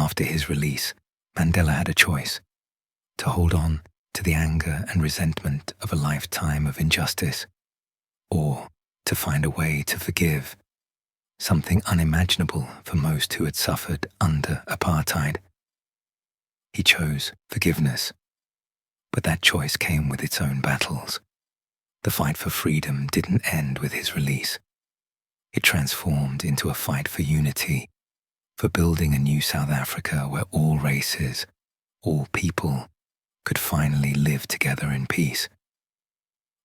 After his release, Mandela had a choice: to hold on to the anger and resentment of a lifetime of injustice, or to find a way to forgive, something unimaginable for most who had suffered under apartheid. He chose forgiveness, but that choice came with its own battles. The fight for freedom didn't end with his release. It transformed into a fight for unity, for building a new South Africa where all races, all people, could finally live together in peace.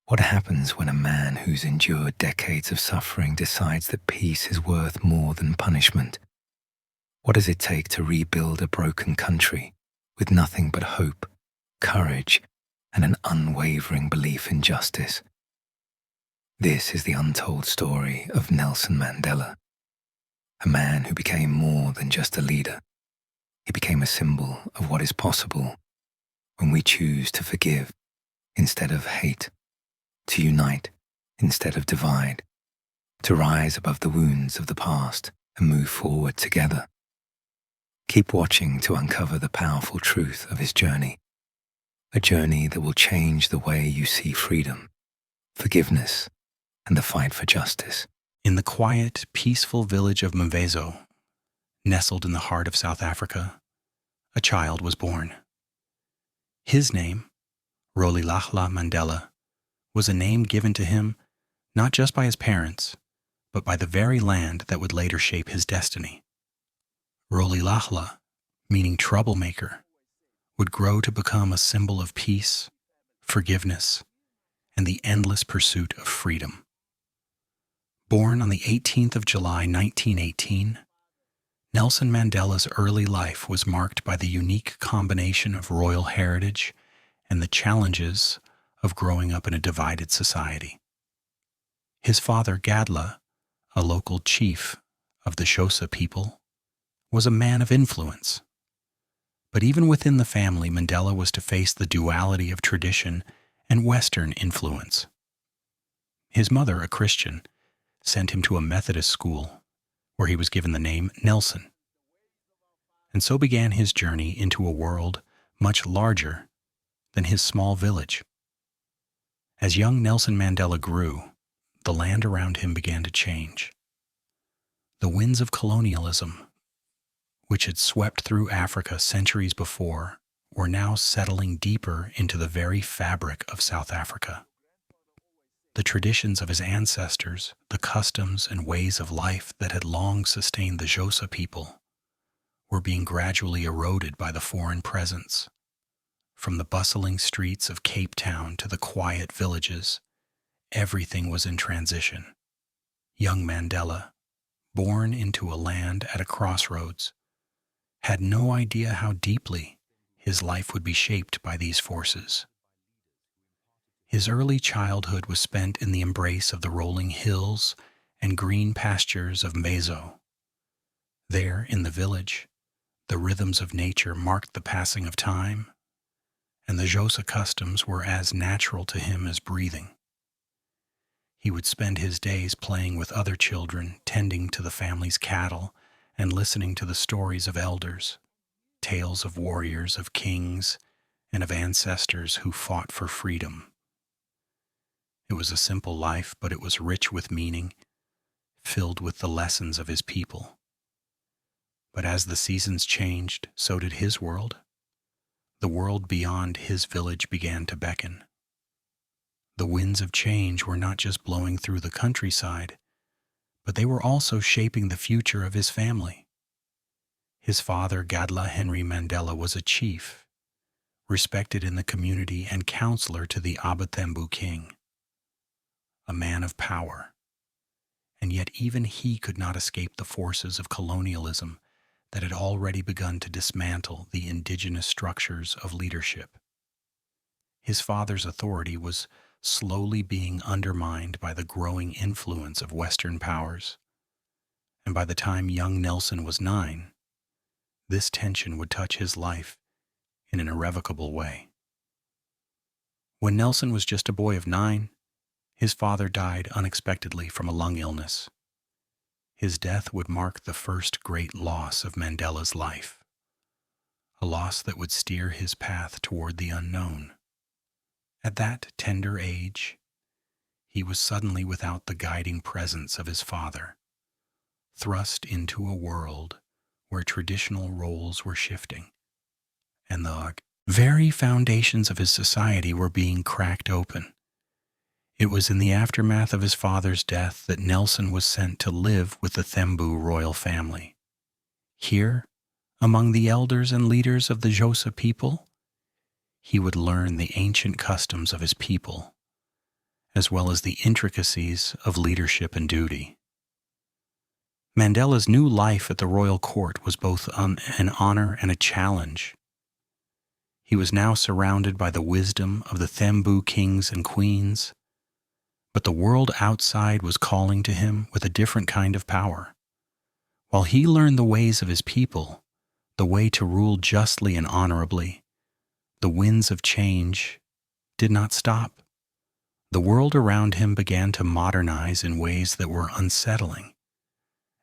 What happens when a man who's endured decades of suffering decides that peace is worth more than punishment? What does it take to rebuild a broken country with nothing but hope, courage, and an unwavering belief in justice? This is the untold story of Nelson Mandela, a man who became more than just a leader. He became a symbol of what is possible when we choose to forgive instead of hate, to unite instead of divide, to rise above the wounds of the past and move forward together. Keep watching to uncover the powerful truth of his journey, a journey that will change the way you see freedom, forgiveness, and the fight for justice. In the quiet, peaceful village of Mvezo, nestled in the heart of South Africa, a child was born. His name, Rolihlahla Mandela, was a name given to him not just by his parents, but by the very land that would later shape his destiny. Rolihlahla, meaning troublemaker, would grow to become a symbol of peace, forgiveness, and the endless pursuit of freedom. Born on the 18th of July, 1918, Nelson Mandela's early life was marked by the unique combination of royal heritage and the challenges of growing up in a divided society. His father, Gadla, a local chief of the Xhosa people, was a man of influence. But even within the family, Mandela was to face the duality of tradition and Western influence. His mother, a Christian, sent him to a Methodist school where he was given the name Nelson. And so began his journey into a world much larger than his small village. As young Nelson Mandela grew, the land around him began to change. The winds of colonialism, which had swept through Africa centuries before, were now settling deeper into the very fabric of South Africa. The traditions of his ancestors, the customs and ways of life that had long sustained the Xhosa people, were being gradually eroded by the foreign presence. From the bustling streets of Cape Town to the quiet villages, everything was in transition. Young Mandela, born into a land at a crossroads, had no idea how deeply his life would be shaped by these forces. His early childhood was spent in the embrace of the rolling hills and green pastures of Mvezo. There, in the village, the rhythms of nature marked the passing of time, and the Xhosa customs were as natural to him as breathing. He would spend his days playing with other children, tending to the family's cattle, and listening to the stories of elders, tales of warriors, of kings, and of ancestors who fought for freedom. It was a simple life, but it was rich with meaning, filled with the lessons of his people. But as the seasons changed, so did his world. The world beyond his village began to beckon. The winds of change were not just blowing through the countryside, but they were also shaping the future of his family. His father, Gadla Henry Mandela, was a chief, respected in the community and counselor to the Abathembu king, a man of power. And yet even he could not escape the forces of colonialism that had already begun to dismantle the indigenous structures of leadership. His father's authority was slowly being undermined by the growing influence of Western powers, and by the time young Nelson was 9, this tension would touch his life in an irrevocable way. When Nelson was just a boy of 9, his father died unexpectedly from a lung illness. His death would mark the first great loss of Mandela's life. a loss that would steer his path toward the unknown. At that tender age, he was suddenly without the guiding presence of his father, thrust into a world where traditional roles were shifting, and the very foundations of his society were being cracked open. It was in the aftermath of his father's death that Nelson was sent to live with the Thembu royal family. Here, among the elders and leaders of the Xhosa people, he would learn the ancient customs of his people, as well as the intricacies of leadership and duty. Mandela's new life at the royal court was both an honor and a challenge. He was now surrounded by the wisdom of the Thembu kings and queens, but the world outside was calling to him with a different kind of power. While he learned the ways of his people, the way to rule justly and honorably, the winds of change did not stop. The world around him began to modernize in ways that were unsettling,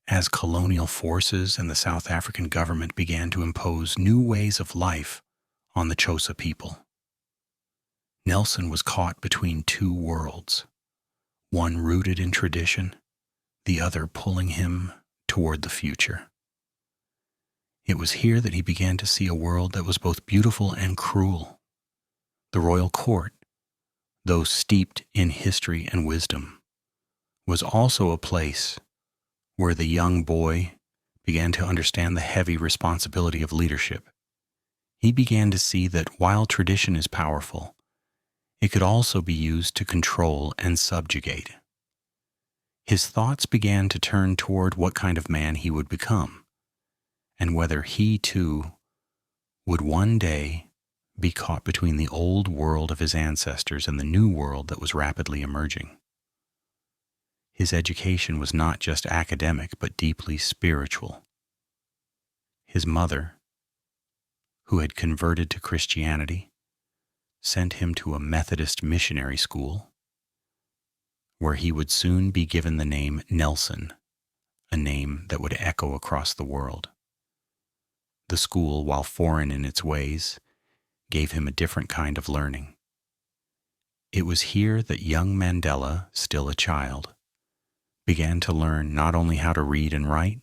as colonial forces and the South African government began to impose new ways of life on the Xhosa people. Nelson was caught between two worlds, one rooted in tradition, the other pulling him toward the future. It was here that he began to see a world that was both beautiful and cruel. The royal court, though steeped in history and wisdom, was also a place where the young boy began to understand the heavy responsibility of leadership. He began to see that while tradition is powerful, it could also be used to control and subjugate. His thoughts began to turn toward what kind of man he would become, and whether he too would one day be caught between the old world of his ancestors and the new world that was rapidly emerging. His education was not just academic, but deeply spiritual. His mother, who had converted to Christianity, sent him to a Methodist missionary school, where he would soon be given the name Nelson, a name that would echo across the world. The school, while foreign in its ways, gave him a different kind of learning. It was here that young Mandela, still a child, began to learn not only how to read and write,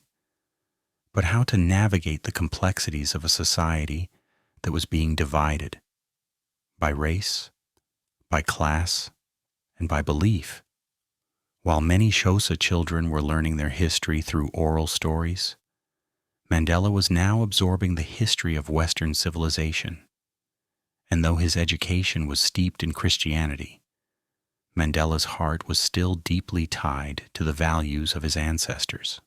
but how to navigate the complexities of a society that was being divided by race, by class, and by belief. While many Xhosa children were learning their history through oral stories, Mandela was now absorbing the history of Western civilization. And though his education was steeped in Christianity, Mandela's heart was still deeply tied to the values of his ancestors.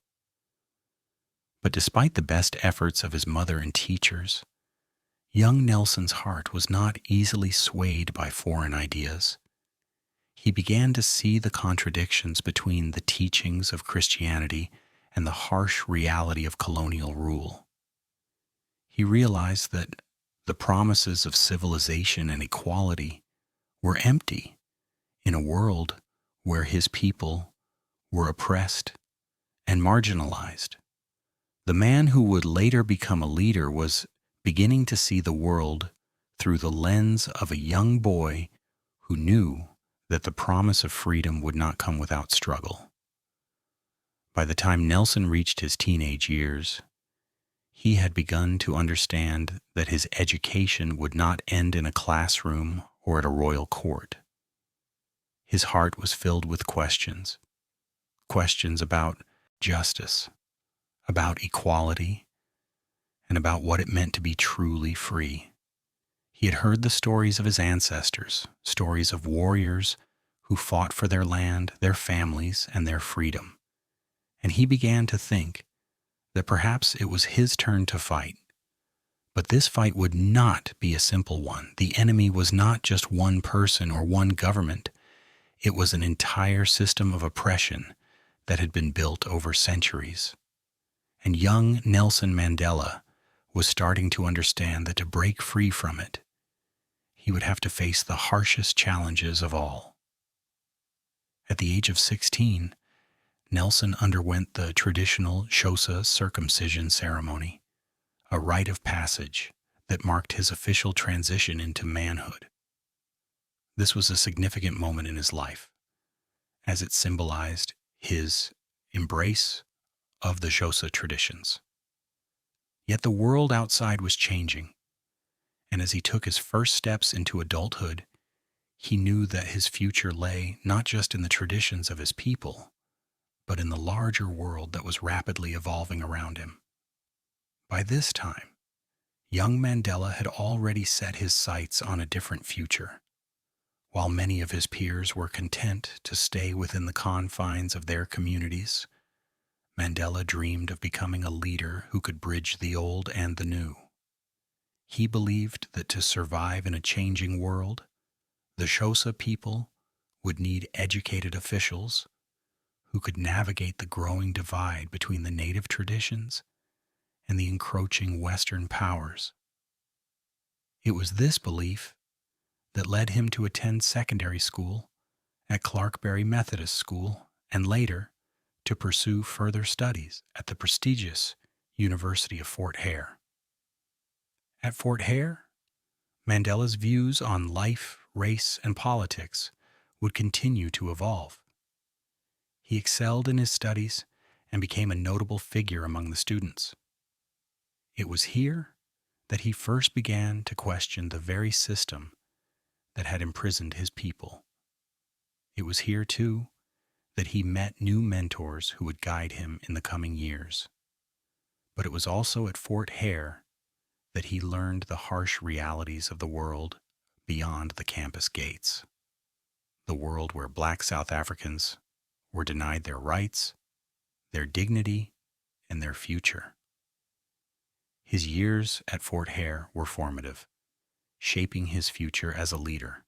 But despite the best efforts of his mother and teachers, young Nelson's heart was not easily swayed by foreign ideas. He began to see the contradictions between the teachings of Christianity and the harsh reality of colonial rule. He realized that the promises of civilization and equality were empty in a world where his people were oppressed and marginalized. The man who would later become a leader was beginning to see the world through the lens of a young boy who knew that the promise of freedom would not come without struggle. By the time Nelson reached his teenage years, he had begun to understand that his education would not end in a classroom or at a royal court. His heart was filled with questions about justice, about equality, and about what it meant to be truly free. He had heard the stories of his ancestors, stories of warriors who fought for their land, their families, and their freedom. And he began to think that perhaps it was his turn to fight. But this fight would not be a simple one. The enemy was not just one person or one government. It was an entire system of oppression that had been built over centuries. And young Nelson Mandela was starting to understand that to break free from it, he would have to face the harshest challenges of all. At the age of 16, Nelson underwent the traditional Xhosa circumcision ceremony, a rite of passage that marked his official transition into manhood. This was a significant moment in his life, as it symbolized his embrace of the Xhosa traditions. Yet the world outside was changing, and as he took his first steps into adulthood, he knew that his future lay not just in the traditions of his people, but in the larger world that was rapidly evolving around him. By this time, young Mandela had already set his sights on a different future. While many of his peers were content to stay within the confines of their communities, Mandela dreamed of becoming a leader who could bridge the old and the new. He believed that to survive in a changing world, the Xhosa people would need educated officials who could navigate the growing divide between the native traditions and the encroaching Western powers. It was this belief that led him to attend secondary school at Clarkberry Methodist School and later to pursue further studies at the prestigious University of Fort Hare. At Fort Hare, Mandela's views on life, race, and politics would continue to evolve. He excelled in his studies and became a notable figure among the students. It was here that he first began to question the very system that had imprisoned his people. It was here, too, that he met new mentors who would guide him in the coming years. But it was also at Fort Hare that he learned the harsh realities of the world beyond the campus gates. The world where Black South Africans were denied their rights, their dignity, and their future. His years at Fort Hare were formative, shaping his future as a leader.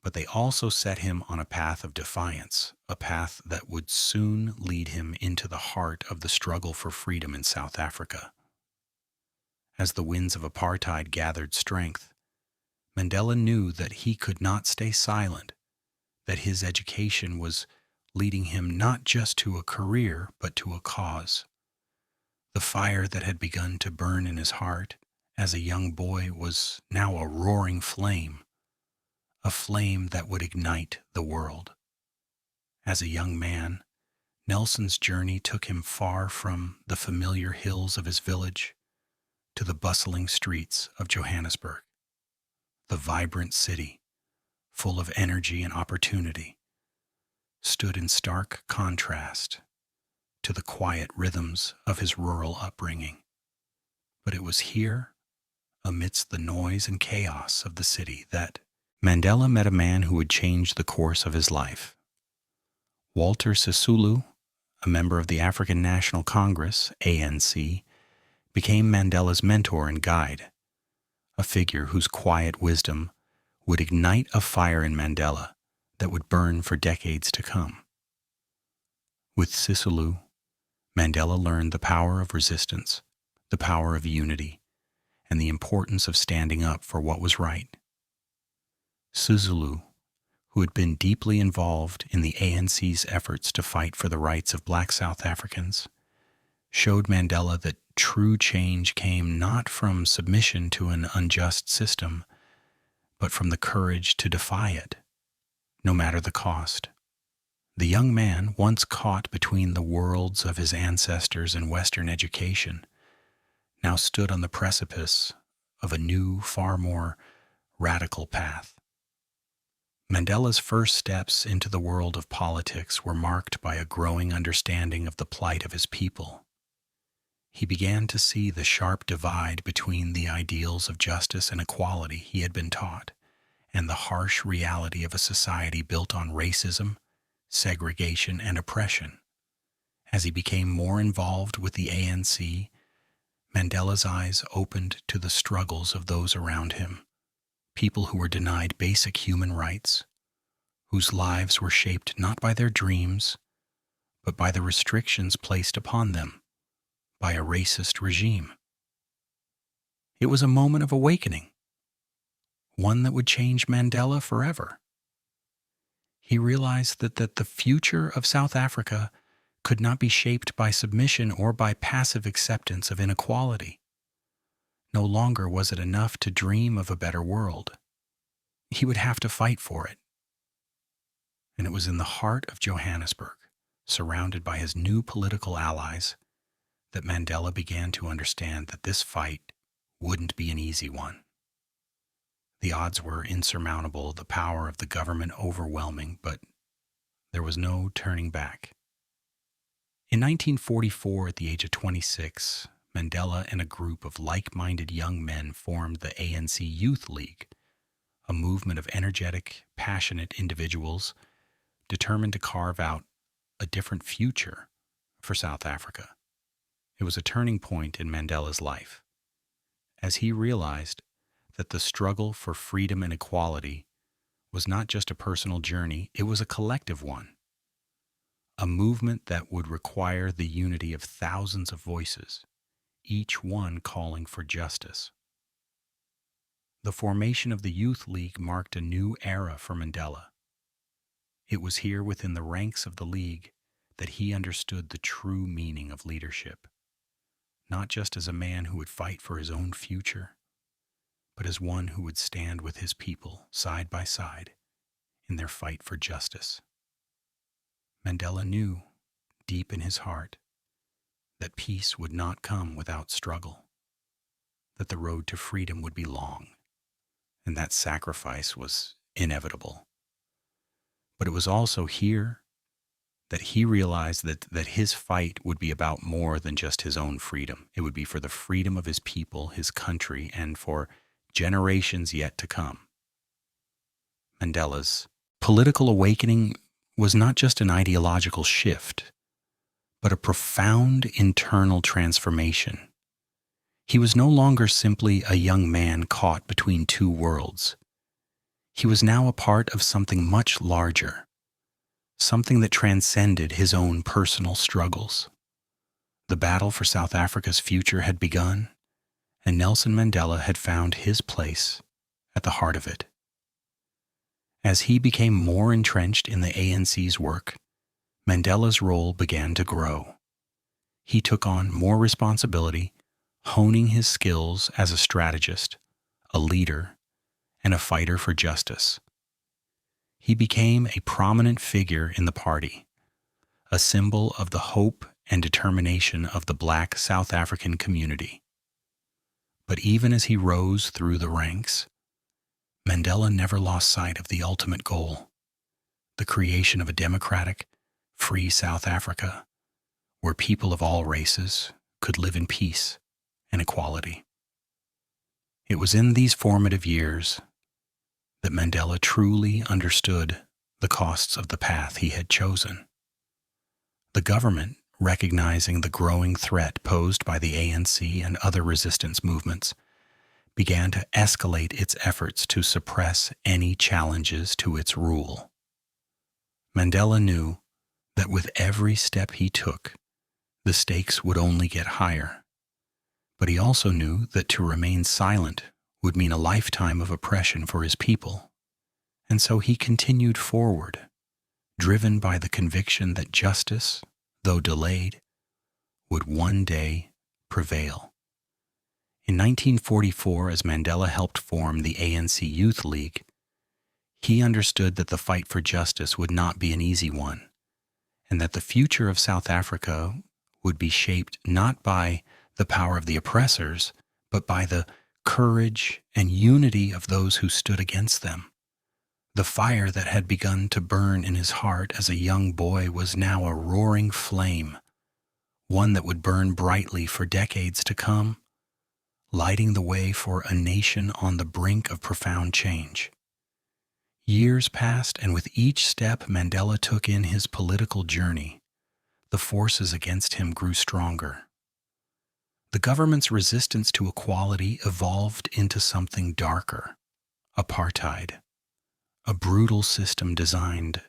But they also set him on a path of defiance, a path that would soon lead him into the heart of the struggle for freedom in South Africa. As the winds of apartheid gathered strength, Mandela knew that he could not stay silent, that his education was leading him not just to a career, but to a cause. The fire that had begun to burn in his heart as a young boy was now a roaring flame, a flame that would ignite the world. As a young man, Nelson's journey took him far from the familiar hills of his village to the bustling streets of Johannesburg. The vibrant city, full of energy and opportunity, stood in stark contrast to the quiet rhythms of his rural upbringing. But it was here, amidst the noise and chaos of the city, that Mandela met a man who would change the course of his life. Walter Sisulu, a member of the African National Congress, ANC, became Mandela's mentor and guide, a figure whose quiet wisdom would ignite a fire in Mandela that would burn for decades to come. With Sisulu, Mandela learned the power of resistance, the power of unity, and the importance of standing up for what was right. Sisulu, who had been deeply involved in the ANC's efforts to fight for the rights of Black South Africans, showed Mandela that true change came not from submission to an unjust system, but from the courage to defy it, no matter the cost. The young man, once caught between the worlds of his ancestors and Western education, now stood on the precipice of a new, far more radical path. Mandela's first steps into the world of politics were marked by a growing understanding of the plight of his people. He began to see the sharp divide between the ideals of justice and equality he had been taught and the harsh reality of a society built on racism, segregation, and oppression. As he became more involved with the ANC, Mandela's eyes opened to the struggles of those around him, people who were denied basic human rights, whose lives were shaped not by their dreams, but by the restrictions placed upon them by a racist regime. It was a moment of awakening, one that would change Mandela forever. He realized that the future of South Africa could not be shaped by submission or by passive acceptance of inequality. No longer was it enough to dream of a better world. He would have to fight for it. And it was in the heart of Johannesburg, surrounded by his new political allies, that Mandela began to understand that this fight wouldn't be an easy one. The odds were insurmountable, the power of the government overwhelming, but there was no turning back. In 1944, at the age of 26, Mandela and a group of like-minded young men formed the ANC Youth League, a movement of energetic, passionate individuals determined to carve out a different future for South Africa. It was a turning point in Mandela's life, as he realized that the struggle for freedom and equality was not just a personal journey, it was a collective one, a movement that would require the unity of thousands of voices, each one calling for justice. The formation of the Youth League marked a new era for Mandela. It was here within the ranks of the League that he understood the true meaning of leadership, not just as a man who would fight for his own future, but as one who would stand with his people side by side in their fight for justice. Mandela knew, deep in his heart, that peace would not come without struggle, that the road to freedom would be long, and that sacrifice was inevitable. But it was also here that he realized that his fight would be about more than just his own freedom. It would be for the freedom of his people, his country, and for generations yet to come. Mandela's political awakening was not just an ideological shift, but a profound internal transformation. He was no longer simply a young man caught between two worlds. He was now a part of something much larger, something that transcended his own personal struggles. The battle for South Africa's future had begun, and Nelson Mandela had found his place at the heart of it. As he became more entrenched in the ANC's work, Mandela's role began to grow. He took on more responsibility, honing his skills as a strategist, a leader, and a fighter for justice. He became a prominent figure in the party, a symbol of the hope and determination of the Black South African community. But even as he rose through the ranks, Mandela never lost sight of the ultimate goal, the creation of a democratic, free South Africa, where people of all races could live in peace and equality. It was in these formative years that Mandela truly understood the costs of the path he had chosen. The government, recognizing the growing threat posed by the ANC and other resistance movements, began to escalate its efforts to suppress any challenges to its rule. Mandela knew that with every step he took, the stakes would only get higher. But he also knew that to remain silent would mean a lifetime of oppression for his people. And so he continued forward, driven by the conviction that justice, though delayed, would one day prevail. In 1944, as Mandela helped form the ANC Youth League, he understood that the fight for justice would not be an easy one, and that the future of South Africa would be shaped not by the power of the oppressors, but by the courage and unity of those who stood against them. The fire that had begun to burn in his heart as a young boy was now a roaring flame, one that would burn brightly for decades to come, lighting the way for a nation on the brink of profound change. Years passed, and with each step Mandela took in his political journey, the forces against him grew stronger. The government's resistance to equality evolved into something darker: apartheid, a brutal system designed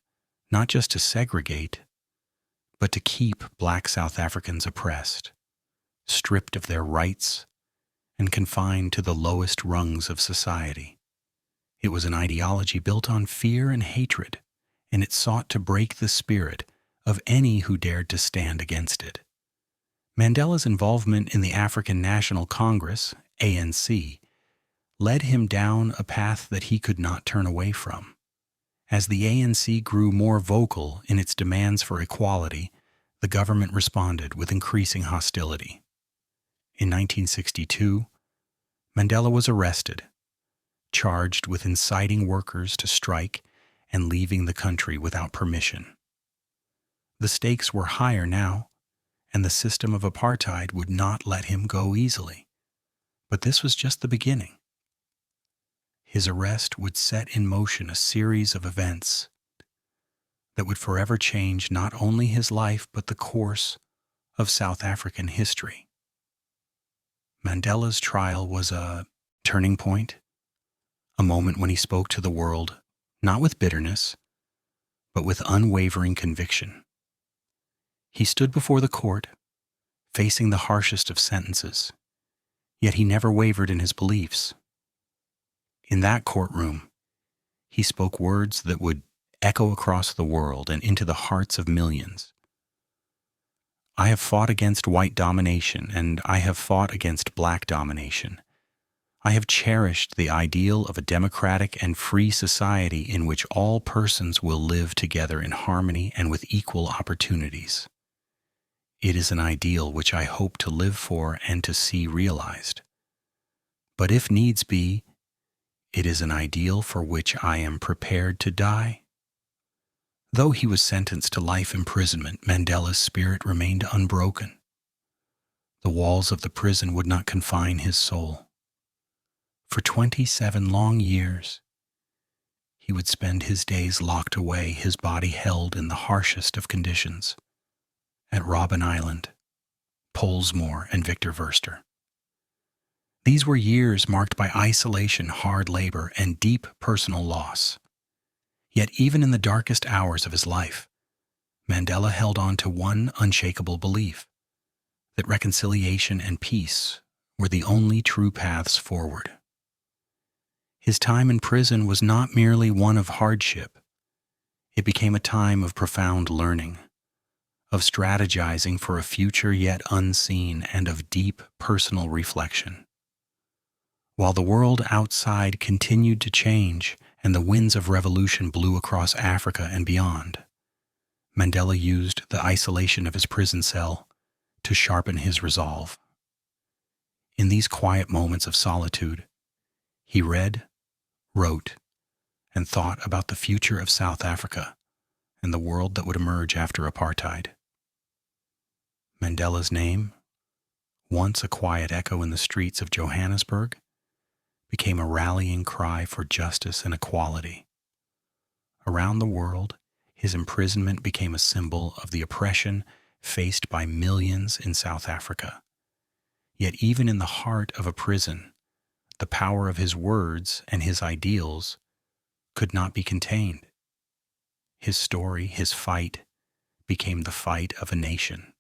not just to segregate, but to keep Black South Africans oppressed, stripped of their rights, and confined to the lowest rungs of society. It was an ideology built on fear and hatred, and it sought to break the spirit of any who dared to stand against it. Mandela's involvement in the African National Congress ANC, led him down a path that he could not turn away from. As the ANC grew more vocal in its demands for equality, the government responded with increasing hostility. In 1962, Mandela was arrested, charged with inciting workers to strike and leaving the country without permission. The stakes were higher now, and the system of apartheid would not let him go easily. But this was just the beginning. His arrest would set in motion a series of events that would forever change not only his life but the course of South African history. Mandela's trial was a turning point, a moment when he spoke to the world, not with bitterness, but with unwavering conviction. He stood before the court, facing the harshest of sentences, yet he never wavered in his beliefs. In that courtroom, he spoke words that would echo across the world and into the hearts of millions. I have fought against white domination, and I have fought against black domination. I have cherished the ideal of a democratic and free society in which all persons will live together in harmony and with equal opportunities. It is an ideal which I hope to live for and to see realized. But if needs be, it is an ideal for which I am prepared to die. Though he was sentenced to life imprisonment, Mandela's spirit remained unbroken. The walls of the prison would not confine his soul. For 27 long years, he would spend his days locked away, his body held in the harshest of conditions, at Robben Island, Pollsmoor, and Victor Verster. These were years marked by isolation, hard labor, and deep personal loss. Yet even in the darkest hours of his life, Mandela held on to one unshakable belief, that reconciliation and peace were the only true paths forward. His time in prison was not merely one of hardship. It became a time of profound learning, of strategizing for a future yet unseen, and of deep personal reflection. While the world outside continued to change and the winds of revolution blew across Africa and beyond, Mandela used the isolation of his prison cell to sharpen his resolve. In these quiet moments of solitude, he read, wrote, and thought about the future of South Africa and the world that would emerge after apartheid. Mandela's name, once a quiet echo in the streets of Johannesburg, became a rallying cry for justice and equality. Around the world, his imprisonment became a symbol of the oppression faced by millions in South Africa. Yet even in the heart of a prison, the power of his words and his ideals could not be contained. His story, his fight, became the fight of a nation.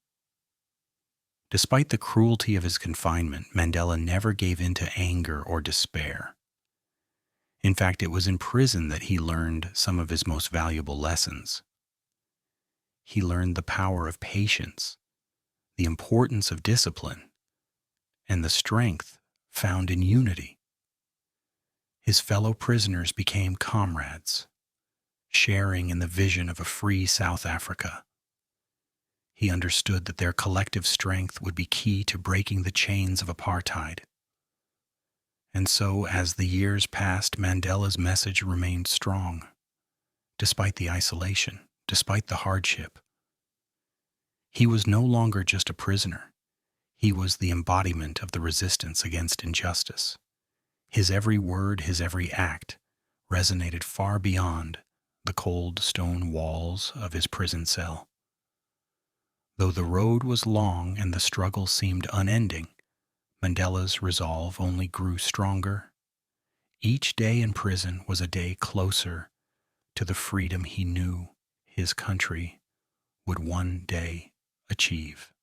Despite the cruelty of his confinement, Mandela never gave in to anger or despair. In fact, it was in prison that he learned some of his most valuable lessons. He learned the power of patience, the importance of discipline, and the strength found in unity. His fellow prisoners became comrades, sharing in the vision of a free South Africa. He understood that their collective strength would be key to breaking the chains of apartheid. And so, as the years passed, Mandela's message remained strong, despite the isolation, despite the hardship. He was no longer just a prisoner. He was the embodiment of the resistance against injustice. His every word, his every act, resonated far beyond the cold stone walls of his prison cell. Though the road was long and the struggle seemed unending, Mandela's resolve only grew stronger. Each day in prison was a day closer to the freedom he knew his country would one day achieve.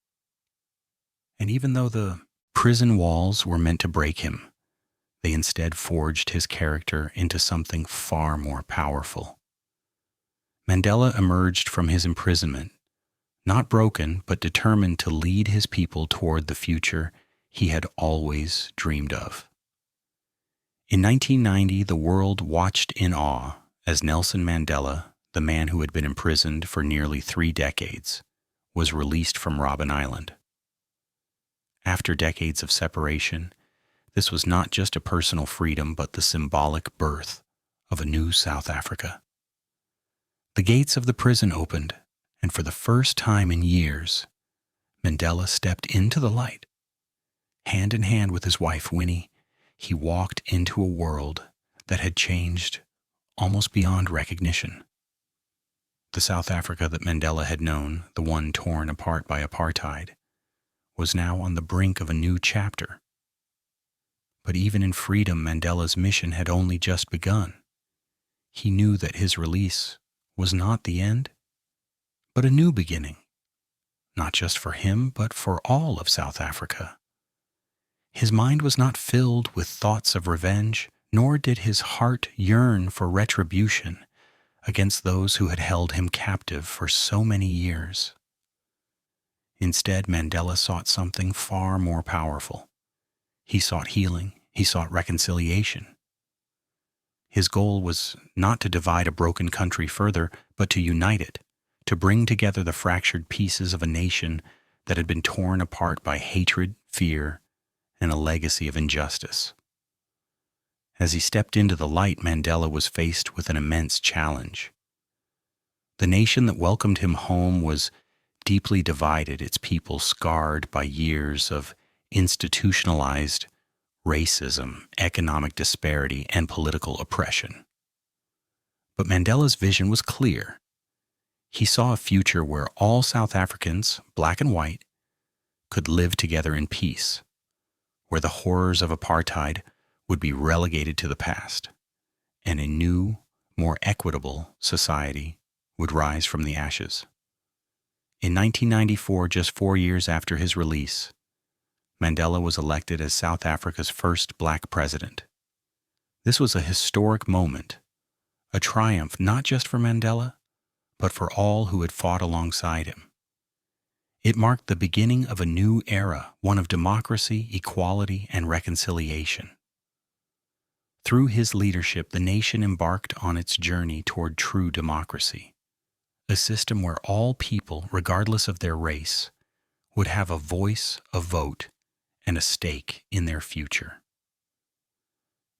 And even though the prison walls were meant to break him, they instead forged his character into something far more powerful. Mandela emerged from his imprisonment not broken, but determined to lead his people toward the future he had always dreamed of. In 1990, the world watched in awe as Nelson Mandela, the man who had been imprisoned for nearly 3 decades, was released from Robben Island. After decades of separation, this was not just a personal freedom but the symbolic birth of a new South Africa. The gates of the prison opened, and for the first time in years, Mandela stepped into the light. Hand in hand with his wife, Winnie, he walked into a world that had changed almost beyond recognition. The South Africa that Mandela had known, the one torn apart by apartheid, was now on the brink of a new chapter. But even in freedom, Mandela's mission had only just begun. He knew that his release was not the end, but a new beginning, not just for him, but for all of South Africa. His mind was not filled with thoughts of revenge, nor did his heart yearn for retribution against those who had held him captive for so many years. Instead, Mandela sought something far more powerful. He sought healing. He sought reconciliation. His goal was not to divide a broken country further, but to unite it, to bring together the fractured pieces of a nation that had been torn apart by hatred, fear, and a legacy of injustice. As he stepped into the light, Mandela was faced with an immense challenge. The nation that welcomed him home was deeply divided, its people scarred by years of institutionalized racism, economic disparity, and political oppression. But Mandela's vision was clear. He saw a future where all South Africans, black and white, could live together in peace, where the horrors of apartheid would be relegated to the past, and a new, more equitable society would rise from the ashes. In 1994, just 4 years after his release, Mandela was elected as South Africa's first black president. This was a historic moment, a triumph not just for Mandela, but for all who had fought alongside him. It marked the beginning of a new era, one of democracy, equality, and reconciliation. Through his leadership, the nation embarked on its journey toward true democracy, a system where all people, regardless of their race, would have a voice, a vote, and a stake in their future.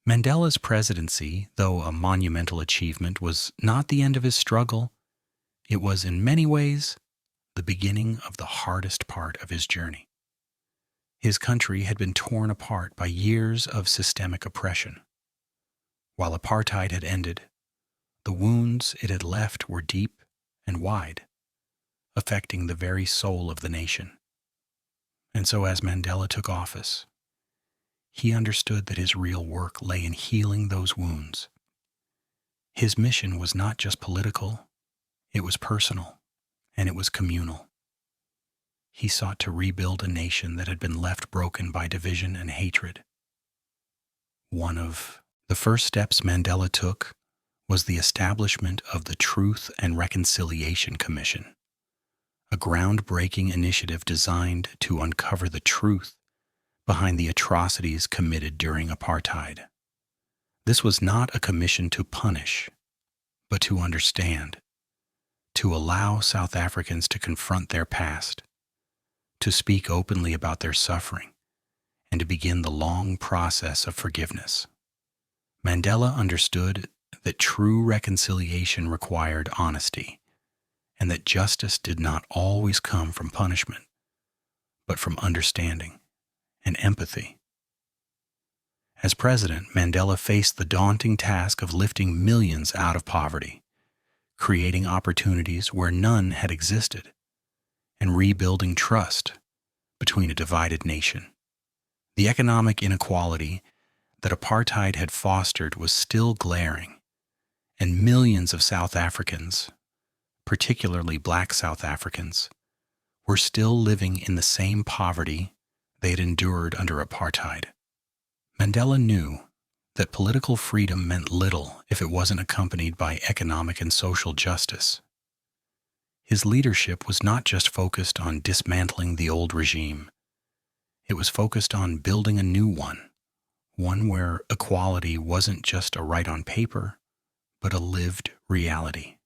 Mandela's presidency, though a monumental achievement, was not the end of his struggle. It was, in many ways, the beginning of the hardest part of his journey. His country had been torn apart by years of systemic oppression. While apartheid had ended, the wounds it had left were deep and wide, affecting the very soul of the nation. And so as Mandela took office, he understood that his real work lay in healing those wounds. His mission was not just political, it was personal, and it was communal. He sought to rebuild a nation that had been left broken by division and hatred. One of the first steps Mandela took was the establishment of the Truth and Reconciliation Commission, a groundbreaking initiative designed to uncover the truth behind the atrocities committed during apartheid. This was not a commission to punish, but to understand, to allow South Africans to confront their past, to speak openly about their suffering, and to begin the long process of forgiveness. Mandela understood that true reconciliation required honesty, and that justice did not always come from punishment, but from understanding and empathy. As president, Mandela faced the daunting task of lifting millions out of poverty, creating opportunities where none had existed, and rebuilding trust between a divided nation. The economic inequality that apartheid had fostered was still glaring, and millions of South Africans, particularly black South Africans, were still living in the same poverty they had endured under apartheid. Mandela knew that political freedom meant little if it wasn't accompanied by economic and social justice. His leadership was not just focused on dismantling the old regime. It was focused on building a new one where equality wasn't just a right on paper, but a lived reality.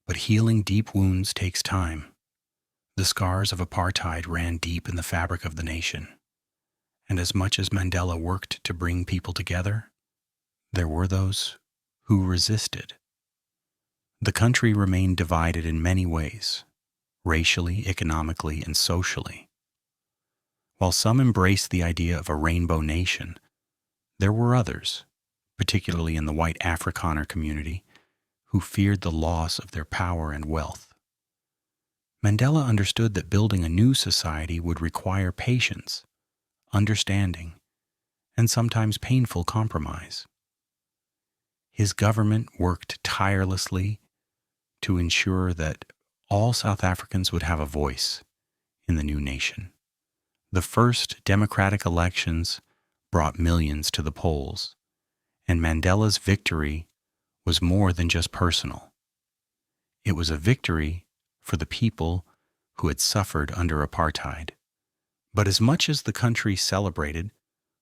But healing deep wounds takes time. The scars of apartheid ran deep in the fabric of the nation. And as much as Mandela worked to bring people together, there were those who resisted. The country remained divided in many ways, racially, economically, and socially. While some embraced the idea of a rainbow nation, there were others, particularly in the white Afrikaner community, who feared the loss of their power and wealth. Mandela understood that building a new society would require patience, understanding, and sometimes painful compromise. His government worked tirelessly to ensure that all South Africans would have a voice in the new nation. The first democratic elections brought millions to the polls, and Mandela's victory was more than just personal. It was a victory for the people who had suffered under apartheid. But as much as the country celebrated,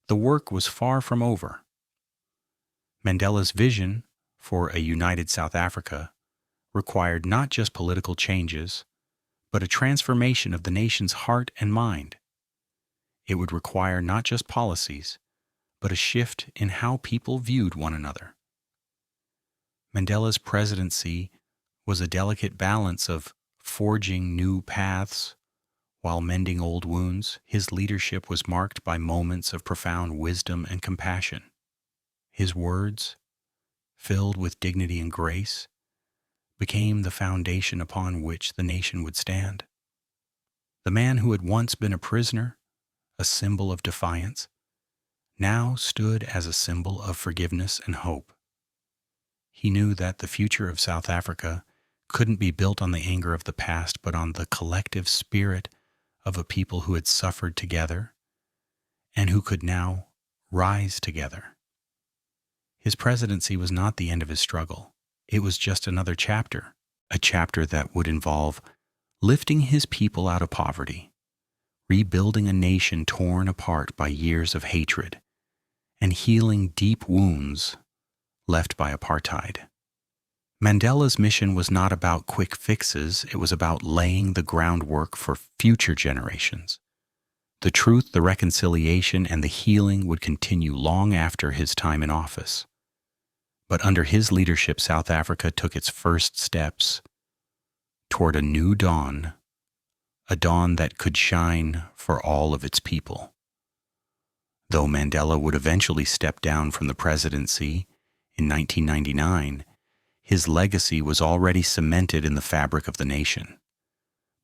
the work was far from over. Mandela's vision for a united South Africa required not just political changes, but a transformation of the nation's heart and mind. It would require not just policies, but a shift in how people viewed one another. Mandela's presidency was a delicate balance of forging new paths while mending old wounds. His leadership was marked by moments of profound wisdom and compassion. His words, filled with dignity and grace, became the foundation upon which the nation would stand. The man who had once been a prisoner, a symbol of defiance, now stood as a symbol of forgiveness and hope. He knew that the future of South Africa couldn't be built on the anger of the past, but on the collective spirit of a people who had suffered together and who could now rise together. His presidency was not the end of his struggle. It was just another chapter, a chapter that would involve lifting his people out of poverty, rebuilding a nation torn apart by years of hatred, and healing deep wounds left by apartheid. Mandela's mission was not about quick fixes, it was about laying the groundwork for future generations. The truth, the reconciliation, and the healing would continue long after his time in office. But under his leadership, South Africa took its first steps toward a new dawn, a dawn that could shine for all of its people. Though Mandela would eventually step down from the presidency in 1999, his legacy was already cemented in the fabric of the nation.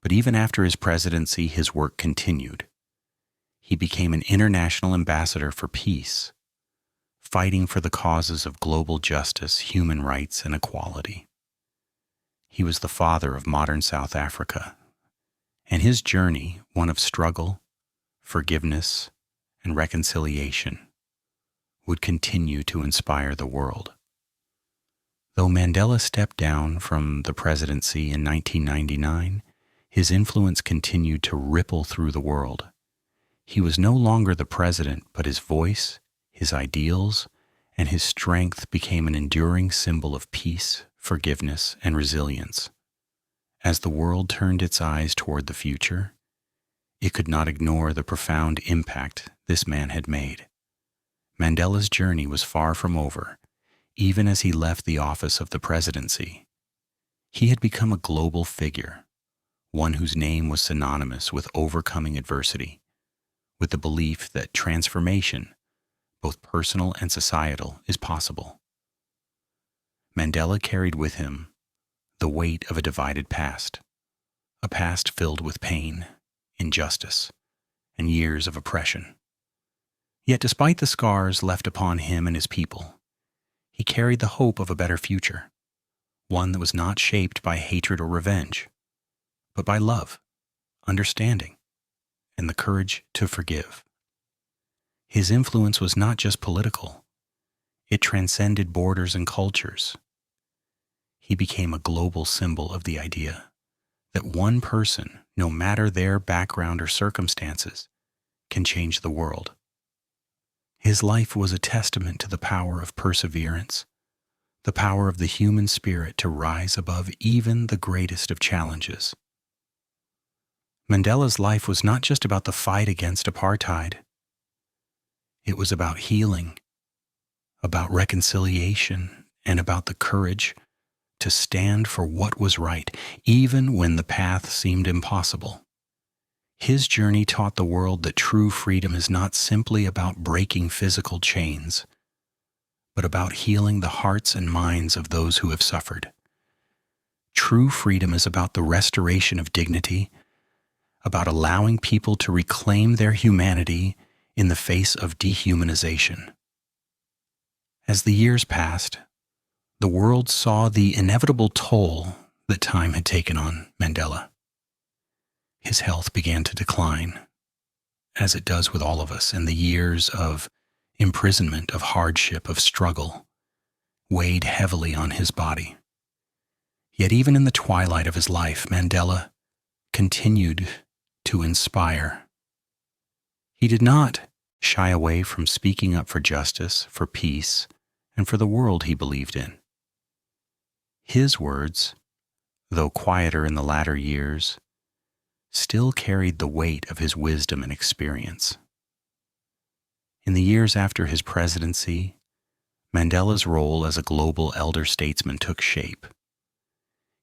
But even after his presidency, his work continued. He became an international ambassador for peace, fighting for the causes of global justice, human rights, and equality. He was the father of modern South Africa, and his journey, one of struggle, forgiveness, and reconciliation, would continue to inspire the world. Though Mandela stepped down from the presidency in 1999, his influence continued to ripple through the world. He was no longer the president, but his voice, his ideals, and his strength became an enduring symbol of peace, forgiveness, and resilience. As the world turned its eyes toward the future, it could not ignore the profound impact this man had made. Mandela's journey was far from over, even as he left the office of the presidency. He had become a global figure, one whose name was synonymous with overcoming adversity, with the belief that transformation, both personal and societal, is possible. Mandela carried with him the weight of a divided past, a past filled with pain, injustice, and years of oppression. Yet despite the scars left upon him and his people, he carried the hope of a better future, one that was not shaped by hatred or revenge, but by love, understanding, and the courage to forgive. His influence was not just political, it transcended borders and cultures. He became a global symbol of the idea that one person, no matter their background or circumstances, can change the world. His life was a testament to the power of perseverance, the power of the human spirit to rise above even the greatest of challenges. Mandela's life was not just about the fight against apartheid. It was about healing, about reconciliation, and about the courage to stand for what was right, even when the path seemed impossible. His journey taught the world that true freedom is not simply about breaking physical chains, but about healing the hearts and minds of those who have suffered. True freedom is about the restoration of dignity, about allowing people to reclaim their humanity in the face of dehumanization. As the years passed, the world saw the inevitable toll that time had taken on Mandela. His health began to decline, as it does with all of us, and the years of imprisonment, of hardship, of struggle weighed heavily on his body. Yet even in the twilight of his life, Mandela continued to inspire. He did not shy away from speaking up for justice, for peace, and for the world he believed in. His words, though quieter in the latter years, still carried the weight of his wisdom and experience. In the years after his presidency, Mandela's role as a global elder statesman took shape.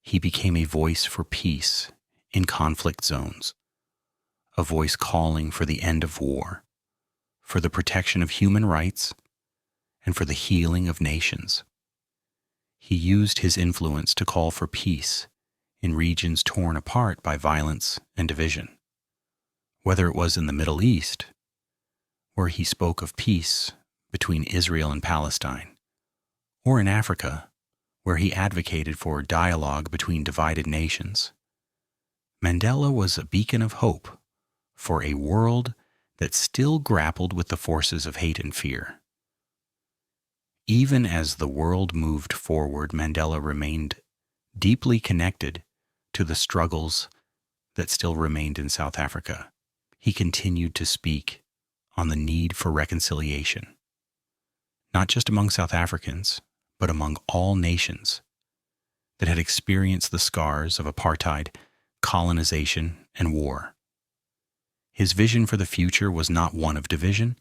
He became a voice for peace in conflict zones, a voice calling for the end of war, for the protection of human rights, and for the healing of nations. He used his influence to call for peace in regions torn apart by violence and division. Whether it was in the Middle East, where he spoke of peace between Israel and Palestine, or in Africa, where he advocated for dialogue between divided nations, Mandela was a beacon of hope for a world that still grappled with the forces of hate and fear. Even as the world moved forward, Mandela remained deeply connected to the struggles that still remained in South Africa. He continued to speak on the need for reconciliation, not just among South Africans, but among all nations that had experienced the scars of apartheid, colonization, and war. His vision for the future was not one of division,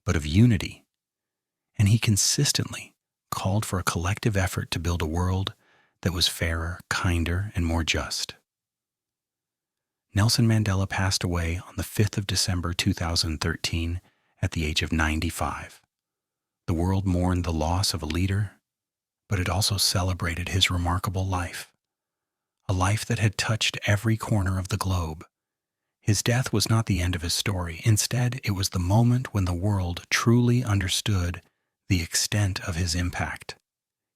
but of unity, and he consistently called for a collective effort to build a world that was fairer, kinder, and more just. Nelson Mandela passed away on the 5th of December 2013 at the age of 95. The world mourned the loss of a leader, but it also celebrated his remarkable life, a life that had touched every corner of the globe. His death was not the end of his story. Instead, it was the moment when the world truly understood the extent of his impact.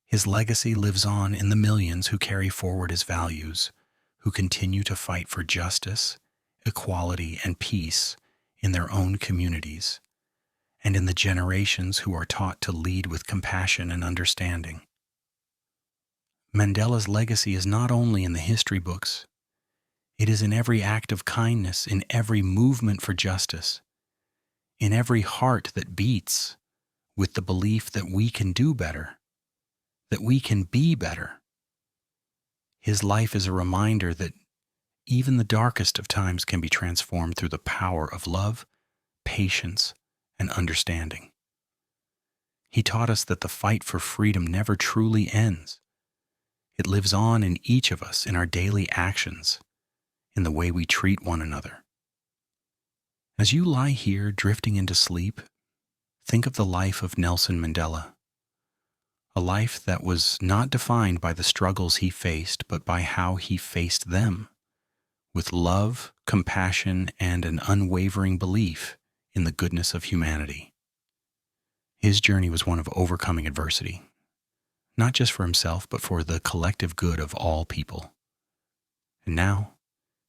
His legacy lives on in the millions who carry forward his values, who continue to fight for justice, equality, and peace in their own communities, and in the generations who are taught to lead with compassion and understanding. Mandela's legacy is not only in the history books, it is in every act of kindness, in every movement for justice, in every heart that beats with the belief that we can do better, that we can be better. His life is a reminder that even the darkest of times can be transformed through the power of love, patience, and understanding. He taught us that the fight for freedom never truly ends. It lives on in each of us, in our daily actions, in the way we treat one another. As you lie here drifting into sleep, think of the life of Nelson Mandela, a life that was not defined by the struggles he faced, but by how he faced them, with love, compassion, and an unwavering belief in the goodness of humanity. His journey was one of overcoming adversity, not just for himself, but for the collective good of all people. And now,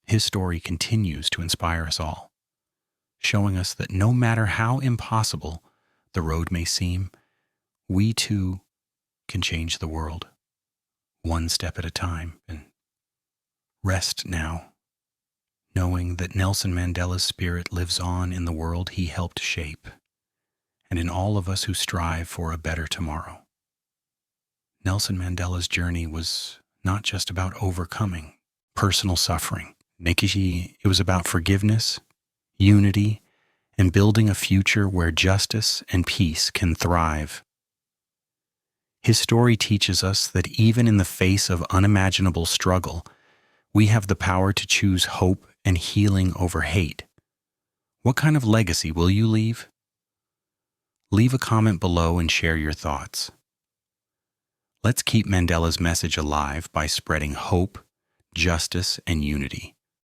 his story continues to inspire us all, showing us that no matter how impossible the road may seem, we too can change the world, one step at a time. And rest now, knowing that Nelson Mandela's spirit lives on in the world he helped shape, and in all of us who strive for a better tomorrow. Nelson Mandela's journey was not just about overcoming personal suffering. It was about forgiveness, unity, and building a future where justice and peace can thrive. His story teaches us that even in the face of unimaginable struggle, we have the power to choose hope and healing over hate. What kind of legacy will you leave? Leave a comment below and share your thoughts. Let's keep Mandela's message alive by spreading hope, justice, and unity.